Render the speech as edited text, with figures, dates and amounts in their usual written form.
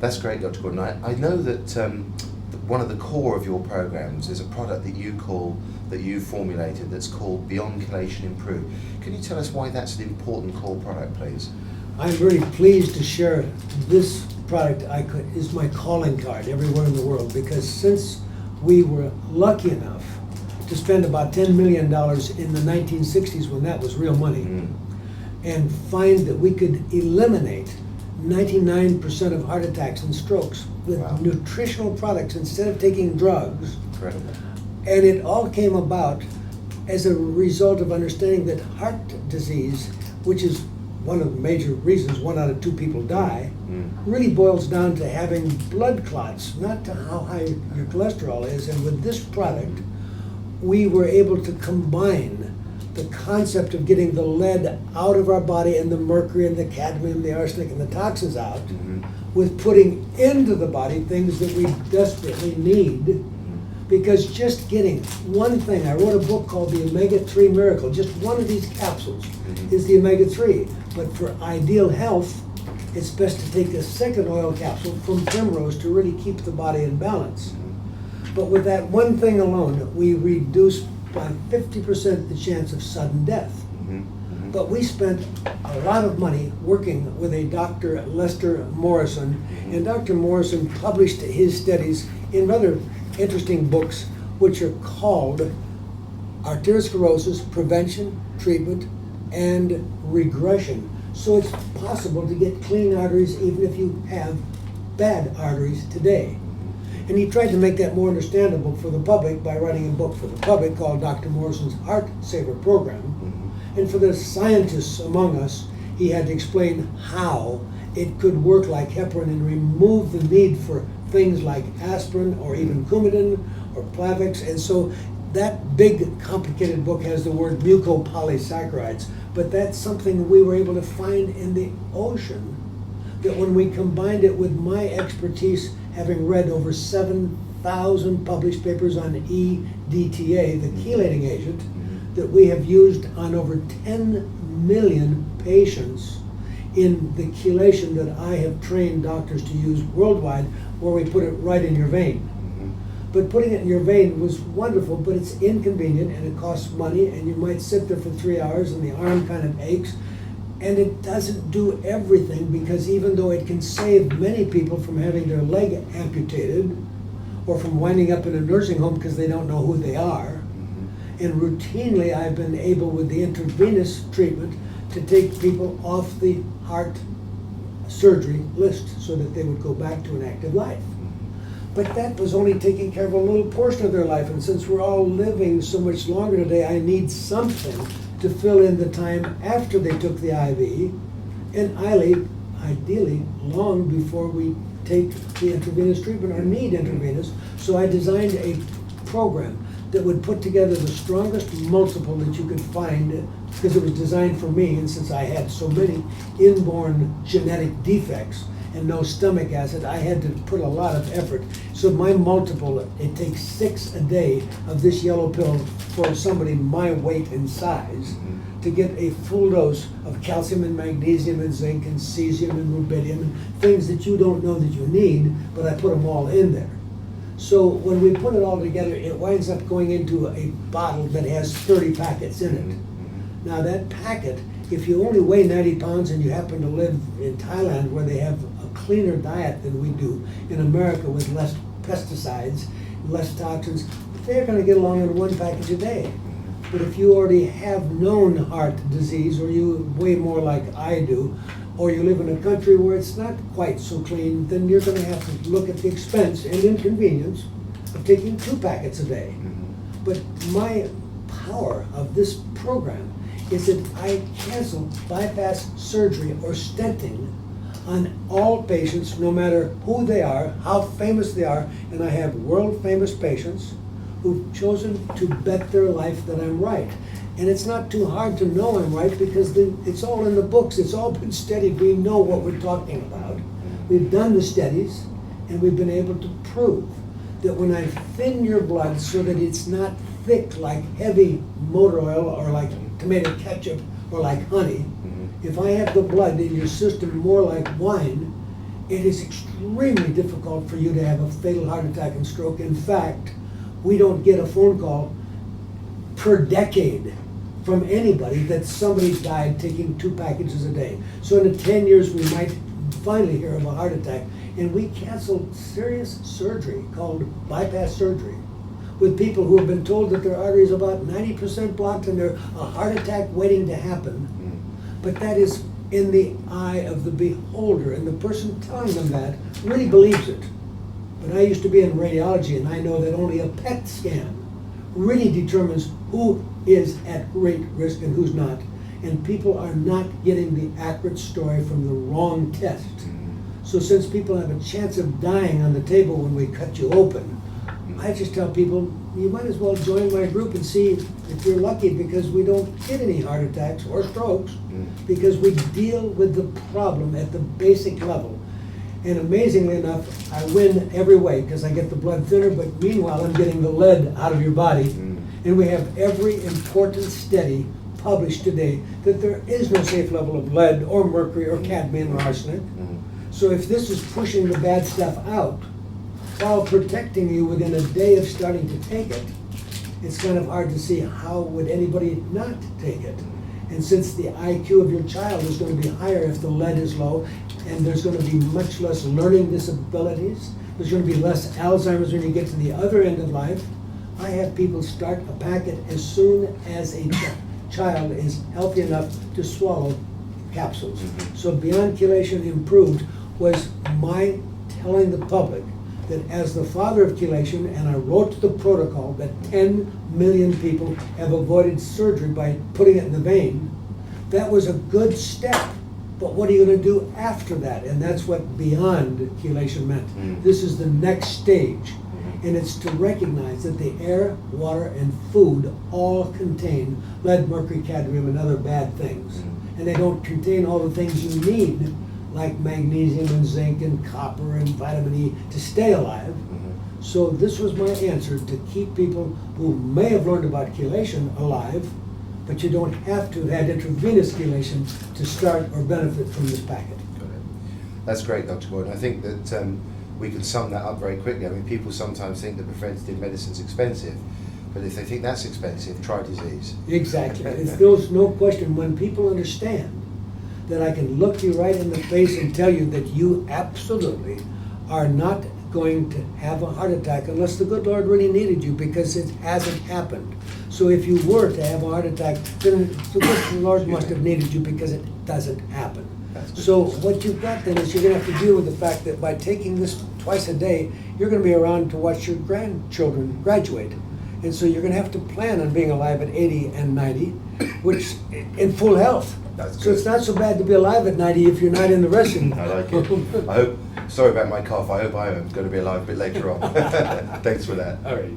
That's great, Dr. Gordon. I know that one of the core of your programs is a product that you formulated that's called Beyond Chelation Improve. Can you tell us why that's an important core product, please? I'm very pleased to share this product. Is my calling card everywhere in the world, because since we were lucky enough to spend about $10 million in the 1960s when that was real money, and find that we could eliminate 99% of heart attacks and strokes with nutritional products instead of taking drugs. Incredible. And it all came about as a result of understanding that heart disease, which is one of the major reasons 1 out of 2 people die, really boils down to having blood clots, not to how high your cholesterol is. And with this product, we were able to combine the concept of getting the lead out of our body and the mercury and the cadmium, the arsenic and the toxins out, with putting into the body things that we desperately need. Because just getting one thing, I wrote a book called The Omega-3 Miracle, just one of these capsules is the omega-3. But for ideal health, it's best to take a second oil capsule from primrose to really keep the body in balance. But with that one thing alone, we reduced by 50% the chance of sudden death. But we spent a lot of money working with a Dr. Lester Morrison, and Dr. Morrison published his studies in rather interesting books, which are called Arteriosclerosis Prevention, Treatment, and Regression. So it's possible to get clean arteries even if you have bad arteries today. And he tried to make that more understandable for the public by writing a book for the public called Dr. Morrison's Heart Saver Program. And for the scientists among us, he had to explain how it could work like heparin and remove the need for things like aspirin or even Coumadin or Plavix. And so that big, complicated book has the word mucopolysaccharides, but that's something we were able to find in the ocean, that when we combined it with my expertise, having read over 7,000 published papers on EDTA, the chelating agent, that we have used on over 10 million patients in the chelation that I have trained doctors to use worldwide, where we put it right in your vein. But putting it in your vein was wonderful, but it's inconvenient and it costs money, and you might sit there for 3 hours and the arm kind of aches. And it doesn't do everything, because even though it can save many people from having their leg amputated or from winding up in a nursing home because they don't know who they are, and routinely I've been able with the intravenous treatment to take people off the heart surgery list so that they would go back to an active life. But that was only taking care of a little portion of their life, and since we're all living so much longer today, I need something to fill in the time after they took the IV, and ideally long before we take the intravenous treatment or need intravenous. So I designed a program that would put together the strongest multiple that you could find, because it was designed for me, and since I had so many inborn genetic defects and no stomach acid, I had to put a lot of effort. So my multiple, it takes 6 a day of this yellow pill for somebody my weight and size to get a full dose of calcium and magnesium and zinc and cesium and rubidium and things that you don't know that you need, but I put them all in there. So when we put it all together, it winds up going into a bottle that has 30 packets in it. Now that packet, if you only weigh 90 pounds and you happen to live in Thailand, where they have a cleaner diet than we do in America with less pesticides, less toxins, they're going to get along on 1 package a day. But if you already have known heart disease, or you weigh more like I do, or you live in a country where it's not quite so clean, then you're going to have to look at the expense and inconvenience of taking 2 packets a day. But my power of this program is that I cancel bypass surgery or stenting on all patients, no matter who they are, how famous they are, and I have world famous patients who've chosen to bet their life that I'm right. And it's not too hard to know I'm right, because it's all in the books, it's all been studied, we know what we're talking about. We've done the studies, and we've been able to prove that when I thin your blood so that it's not thick like heavy motor oil or like tomato ketchup or like honey, if I have the blood in your system more like wine, it is extremely difficult for you to have a fatal heart attack and stroke. In fact, we don't get a phone call per decade from anybody that somebody died taking 2 packages a day. So in the 10 years, we might finally hear of a heart attack. And we canceled serious surgery called bypass surgery with people who have been told that their artery is about 90% blocked and they're a heart attack waiting to happen. But that is in the eye of the beholder, and the person telling them that really believes it. But I used to be in radiology, and I know that only a PET scan really determines who is at great risk and who's not. And people are not getting the accurate story from the wrong test. So since people have a chance of dying on the table when we cut you open, I just tell people, you might as well join my group and see if you're lucky, because we don't get any heart attacks or strokes because we deal with the problem at the basic level. And amazingly enough, I win every way because I get the blood thinner, but meanwhile I'm getting the lead out of your body. And we have every important study published today that there is no safe level of lead or mercury or cadmium or arsenic. So if this is pushing the bad stuff out while protecting you within a day of starting to take it, it's kind of hard to see how would anybody not take it. And since the IQ of your child is going to be higher if the lead is low, and there's going to be much less learning disabilities, there's going to be less Alzheimer's when you get to the other end of life, I have people start a packet as soon as a child is healthy enough to swallow capsules. So Beyond Chelation Improved was my telling the public that as the father of chelation, and I wrote the protocol that 10 million people have avoided surgery by putting it in the vein, that was a good step. But what are you going to do after that? And that's what Beyond Chelation meant. This is the next stage. And it's to recognize that the air, water, and food all contain lead, mercury, cadmium, and other bad things. And they don't contain all the things you need, like magnesium and zinc and copper and vitamin E to stay alive. So this was my answer, to keep people who may have learned about chelation alive, but you don't have to have had intravenous chelation to start or benefit from this packet. Got it. That's great, Dr. Gordon. I think that we can sum that up very quickly. I mean, people sometimes think that preventative medicine is expensive, but if they think that's expensive, try disease. Exactly. There's no question. When people understand that I can look you right in the face and tell you that you absolutely are not going to have a heart attack unless the good Lord really needed you, because it hasn't happened. So if you were to have a heart attack, then the good Lord must have needed you, because it doesn't happen. So what you've got then is you're going to have to deal with the fact that by taking this twice a day, you're going to be around to watch your grandchildren graduate. And so you're going to have to plan on being alive at 80 and 90, which in full health. So it's not so bad to be alive at 90 if you're not in the resting. I like it. I hope, sorry about my cough, I hope I am going to be alive a bit later on. Thanks for that. All right.